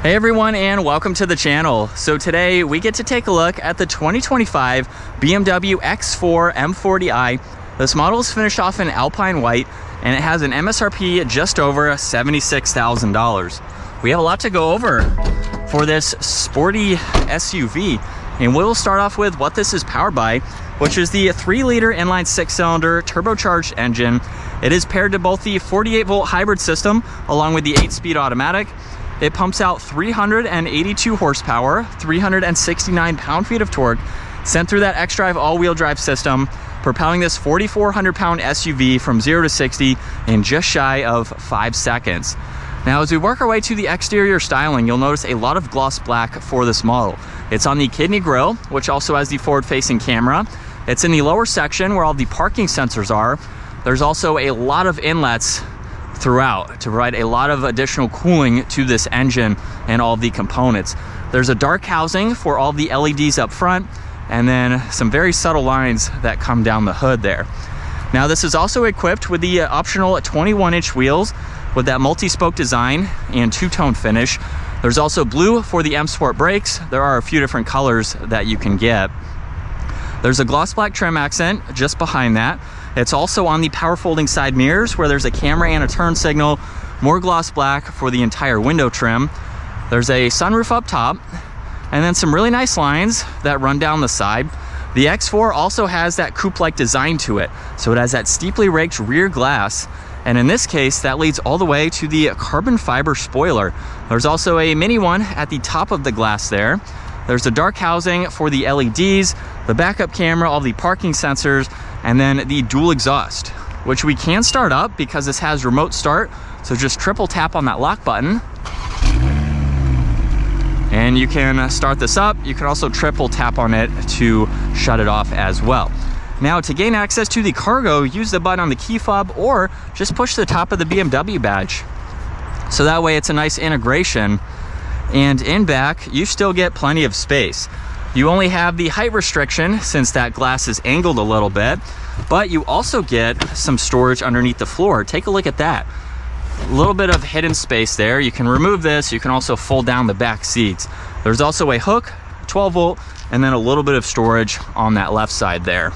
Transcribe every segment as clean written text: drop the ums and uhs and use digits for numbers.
Hey everyone, and welcome to the channel. So today we get to take a look at the 2025 BMW X4 M40i. This model is finished off in alpine white and it has an MSRP just over $76,000. We have a lot to go over for this sporty SUV, and we'll start off with what this is powered by, which is the 3-liter inline 6-cylinder turbocharged engine. It is paired to both the 48-volt hybrid system along with the 8-speed automatic. It pumps out 382 horsepower, 369 pound-feet of torque, sent through that xDrive all-wheel drive system, propelling this 4,400-pound SUV from 0 to 60 in just shy of 5 seconds. Now, as we work our way to the exterior styling, you'll notice a lot of gloss black for this model. It's on the kidney grille, which also has the forward-facing camera. It's in the lower section where all the parking sensors are. There's also a lot of inlets throughout to provide a lot of additional cooling to this engine and all the components. There's a dark housing for all the LEDs up front, and then some very subtle lines that come down the hood there. Now, this is also equipped with the optional 21-inch wheels with that multi-spoke design and two-tone finish. There's also blue for the M Sport brakes. There are a few different colors that you can get. There's a gloss black trim accent just behind that. It's also on the power folding side mirrors where there's a camera and a turn signal, more gloss black for the entire window trim. There's a sunroof up top, and then some really nice lines that run down the side. The X4 also has that coupe-like design to it, so it has that steeply raked rear glass, and in this case, that leads all the way to the carbon fiber spoiler. There's also a mini one at the top of the glass there. There's a dark housing for the LEDs, the backup camera, all the parking sensors, and then the dual exhaust, which we can start up because this has remote start. So just triple tap on that lock button and you can start this up. You can also triple tap on it to shut it off as well. Now, to gain access to the cargo, use the button on the key fob or just push the top of the BMW badge. So that way it's a nice integration. And in back, you still get plenty of space. You only have the height restriction since that glass is angled a little bit, but you also get some storage underneath the floor. Take a look at that. A little bit of hidden space there. You can remove this. You can also fold down the back seats. There's also a hook, 12 volt, and then a little bit of storage on that left side there.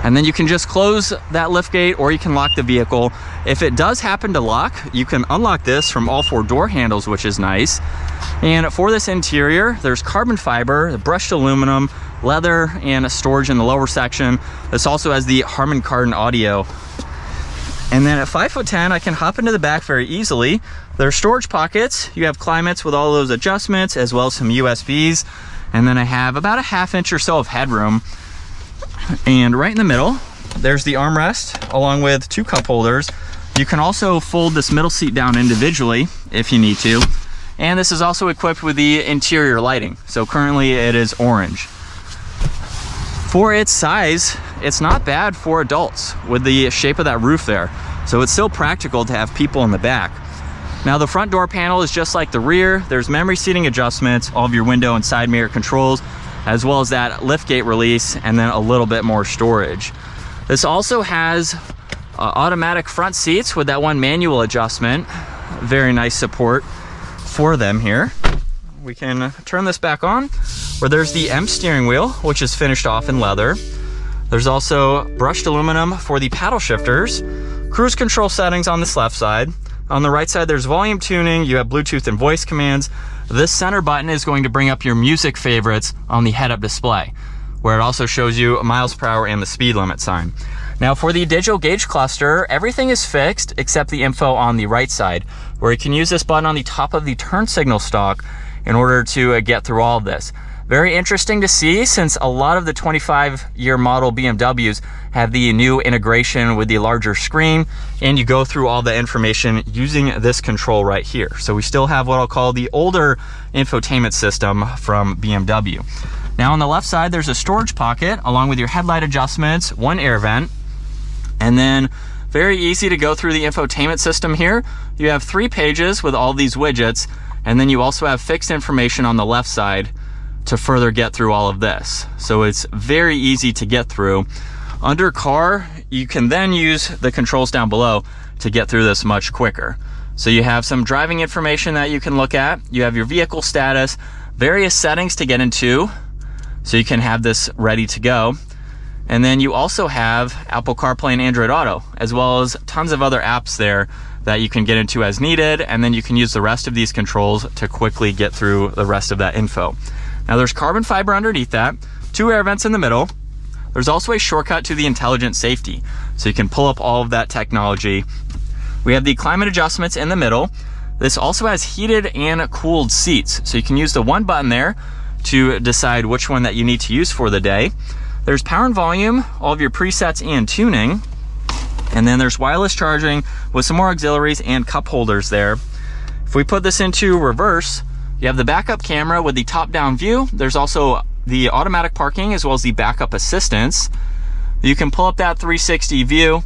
And then you can just close that lift gate or you can lock the vehicle. If it does happen to lock, you can unlock this from all 4 door handles, which is nice. And for this interior, there's carbon fiber, brushed aluminum, leather, and storage in the lower section. This also has the Harman Kardon audio. And then at 5'10", I can hop into the back very easily. There's storage pockets. You have climates with all those adjustments, as well as some USBs. And then I have about a ½ inch or so of headroom. And right in the middle, there's the armrest along with 2 cup holders. You can also fold this middle seat down individually if you need to. And this is also equipped with the interior lighting. So currently it is orange. For its size, it's not bad for adults with the shape of that roof there. So it's still practical to have people in the back. Now, the front door panel is just like the rear. There's memory seating adjustments, all of your window and side mirror controls, as well as that liftgate release, and then a little bit more storage. This also has automatic front seats with that one manual adjustment. Very nice support for them here. We can turn this back on, where there's the M steering wheel, which is finished off in leather. There's also brushed aluminum for the paddle shifters, cruise control settings on this left side. On the right side, there's volume tuning. You have Bluetooth and voice commands. This center button is going to bring up your music favorites on the head-up display, where it also shows you miles per hour and the speed limit sign. Now, for the digital gauge cluster, everything is fixed except the info on the right side, where you can use this button on the top of the turn signal stalk in order to get through all of this. Very interesting to see, since a lot of the 25-year model BMWs have the new integration with the larger screen, and you go through all the information using this control right here. So we still have what I'll call the older infotainment system from BMW. Now, on the left side, there's a storage pocket along with your headlight adjustments, 1 air vent, and then very easy to go through the infotainment system here. You have 3 pages with all these widgets, and then you also have fixed information on the left side to further get through all of this. So it's very easy to get through. Under car, you can then use the controls down below to get through this much quicker. So you have some driving information that you can look at. You have your vehicle status, various settings to get into, so you can have this ready to go. And then you also have Apple CarPlay and Android Auto, as well as tons of other apps there that you can get into as needed, and then you can use the rest of these controls to quickly get through the rest of that info. Now there's carbon fiber underneath that, 2 air vents in the middle. There's also a shortcut to the intelligent safety, so you can pull up all of that technology. We have the climate adjustments in the middle. This also has heated and cooled seats, so you can use the one button there to decide which one that you need to use for the day. There's power and volume, all of your presets and tuning, and then there's wireless charging with some more auxiliaries and cup holders there. If we put this into reverse, you have the backup camera with the top-down view. There's also the automatic parking as well as the backup assistance. You can pull up that 360 view,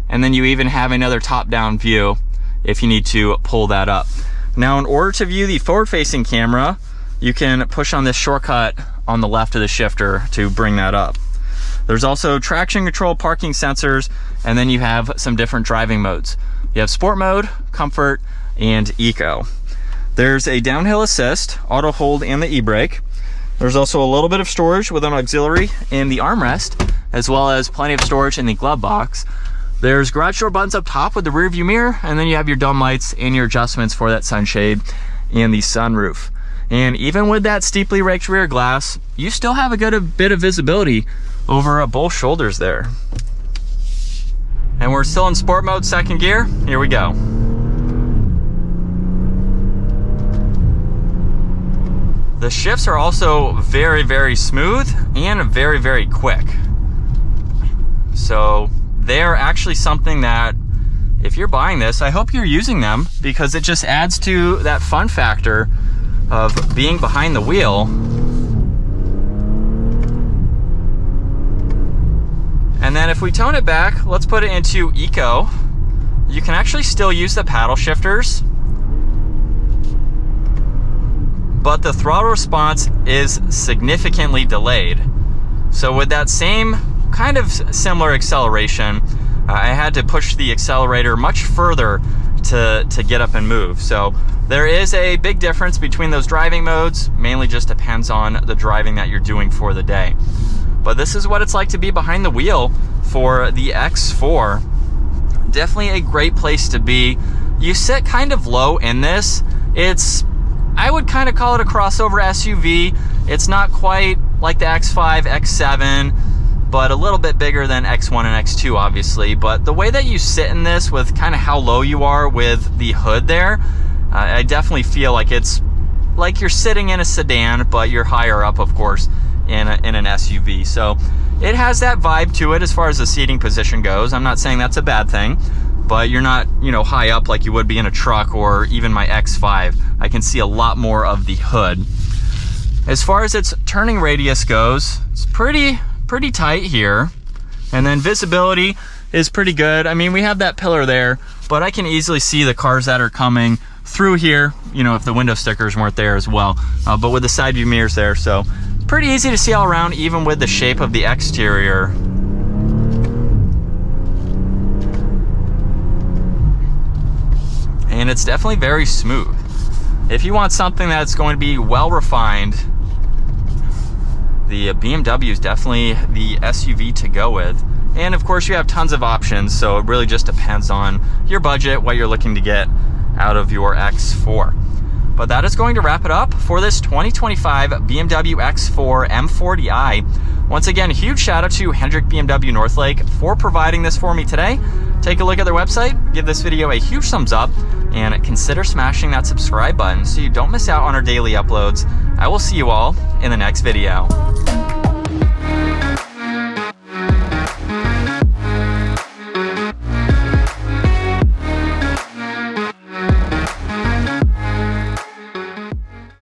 and then you even have another top-down view if you need to pull that up. Now, in order to view the forward-facing camera, you can push on this shortcut on the left of the shifter to bring that up. There's also traction control, parking sensors, and then you have some different driving modes. You have sport mode, comfort, and eco. There's a downhill assist, auto hold, and the e-brake. There's also a little bit of storage with an auxiliary in the armrest, as well as plenty of storage in the glove box. There's garage door buttons up top with the rear view mirror, and then you have your dome lights and your adjustments for that sunshade and the sunroof. And even with that steeply raked rear glass, you still have a good bit of visibility over both shoulders there. And we're still in sport mode, second gear. Here we go. The shifts are also very, very smooth and very, very quick. So they're actually something that, if you're buying this, I hope you're using them, because it just adds to that fun factor of being behind the wheel. And then if we tone it back, let's put it into eco. You can actually still use the paddle shifters, but the throttle response is significantly delayed. So with that same kind of similar acceleration, I had to push the accelerator much further to get up and move. So there is a big difference between those driving modes. Mainly just depends on the driving that you're doing for the day. But this is what it's like to be behind the wheel for the X4. Definitely a great place to be. You sit kind of low in this. I would kind of call it a crossover SUV. It's not quite like the X5, X7, but a little bit bigger than X1 and X2, obviously. But the way that you sit in this, with kind of how low you are with the hood there, I definitely feel like it's like you're sitting in a sedan, but you're higher up, of course, in an SUV. So it has that vibe to it as far as the seating position goes. I'm not saying that's a bad thing, but you're not, high up like you would be in a truck or even my X5. I can see a lot more of the hood. As far as its turning radius goes, it's pretty tight here. And then visibility is pretty good. I mean, we have that pillar there, but I can easily see the cars that are coming through here, if the window stickers weren't there as well. But with the side view mirrors there, so pretty easy to see all around, even with the shape of the exterior. And it's definitely very smooth. If you want something that's going to be well refined, the BMW is definitely the SUV to go with. And of course you have tons of options, so it really just depends on your budget, what you're looking to get out of your X4. But that is going to wrap it up for this 2025 BMW X4 M40i. Once again, huge shout out to Hendrick BMW Northlake for providing this for me today. Take a look at their website, give this video a huge thumbs up, and consider smashing that subscribe button so you don't miss out on our daily uploads. I will see you all in the next video.